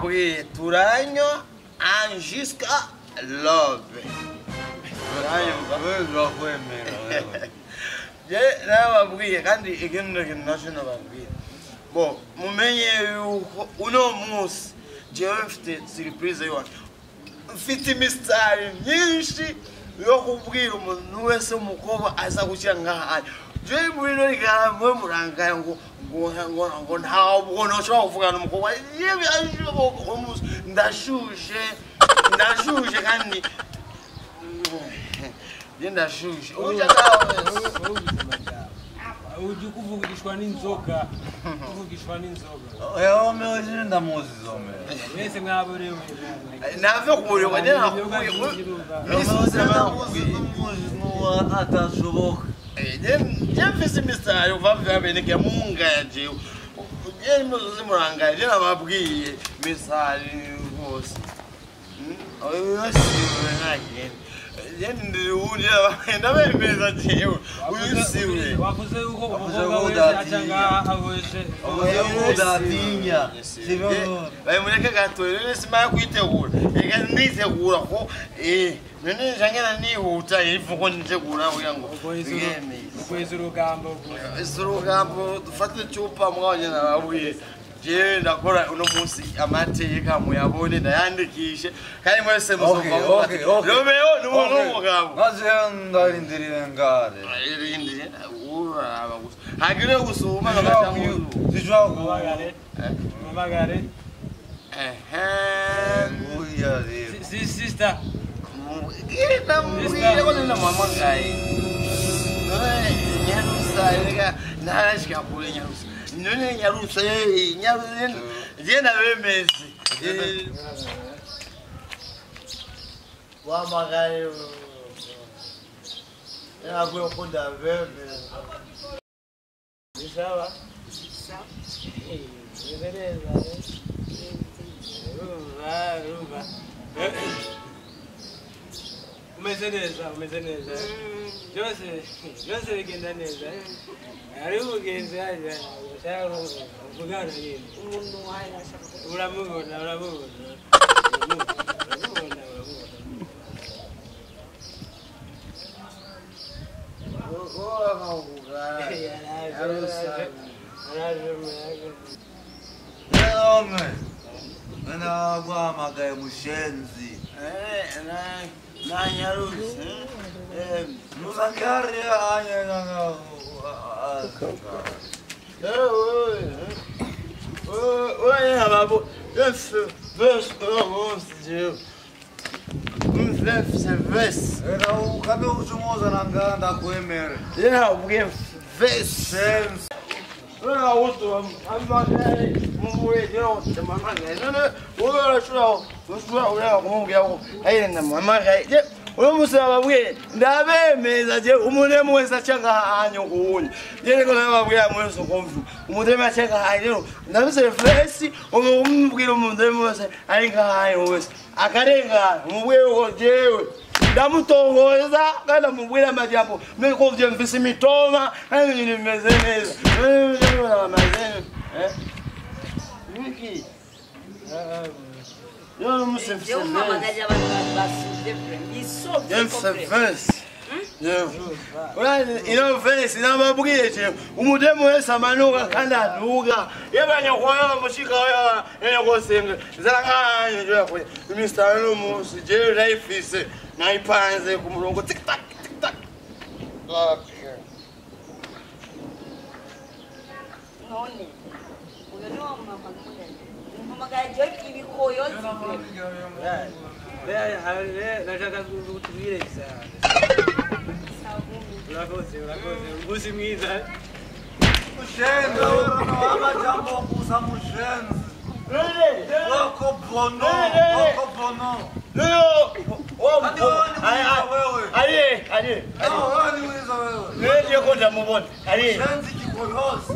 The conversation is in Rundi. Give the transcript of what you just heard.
nababwiye turanywa jusqu'à l'aube. Je nababwiye kandi ikintu nababwiye bo mumenye yuko uno munsi jewe mfite surprise yo mfite imistari myinshi yo kubwira umuntu wese umukobwa aza gushyira ngaha jewe muri no rigambo murangaya ngo ntabwo nshobora kuvugana umukobwa yewe ashoboka ndashuje kandi ndashuje uja ujye kuvugishwa n'inzoga Eho mehoje ndamuzi zome. mwese mwaborewe nave kuburwa Ndamuzi atashoboka. Mfise imisari uva vyabeneke munga yaje ugeni muzuzi murangaye je nababwiye misari hose uyosiwe nkagenda ndabemeza jewe uyusiwe wavuze yuko umukobwa wese acanga awese udatinya. bayimureke gatoye none simara kwitegura reka nitegura ko none jangena nihuta ifu ko nitegura kugira ngo ukwezi urugambo dufate icupa mwanya nababuye je ndakora uno munsi amateka muyabone ndayandikishe kandi mwese musumva Romeo n'umuntu mugabo Maze ndarindiriye ngare. irindire uraba gusa hagire gusuma ngabacyangu Mabagare Uya rero. sister ina mwire ko nina mama kai nyarusa rega narashika kure nyarusa none nyarusa je nabemezi wa magari ya gwe kunda bebe sawa umeze neza byose bigenda neza ari umugenzi yaje ashaka kuvugana nyine umuntu wawe ashaka uramubona Naguhamagaye mushenzi. Nanyarutse Nuzangare anya oye ababo ves Era ukabe uchumoza nanga ndakwemera. yeah ubwe ves Ora outro amagare muwe yo tamamanga nana ora shura ora kumugya ayenda mamagare Umusaba bwe ndabemeza je umunemu wese acanga hanyo kunye je ngo nababwe amweso komvu umudeme acanga hanyo ndabise fresh umubwira umudeme wese aringa hanyo wese akarenga umubwe wo jewe ndamutongoza kana mubwira amajambo meko vye mvisi mitoma kandi nimeze neza wiki Yo não me sei fazer. Eu uma magaja basuje isso. Eu sei fence. Ino fence na mabwije umudemo wese amanuka kandi aduga yabanya kwayo mushika ya yakosenga zalanganye nje yakwe Mr. Lomus je life is naipanze ku murongo tik tak None uyo no mama magaja ibikoyo nataka kutubwire sana urakoze ubuzi mwiza Mushenzi amajambo kusa mushenzi. Wako bono. Ali. Wewe ni wiza wewe. Wewe ndio konda mubona. Ali. Mushenzi kikoyozi.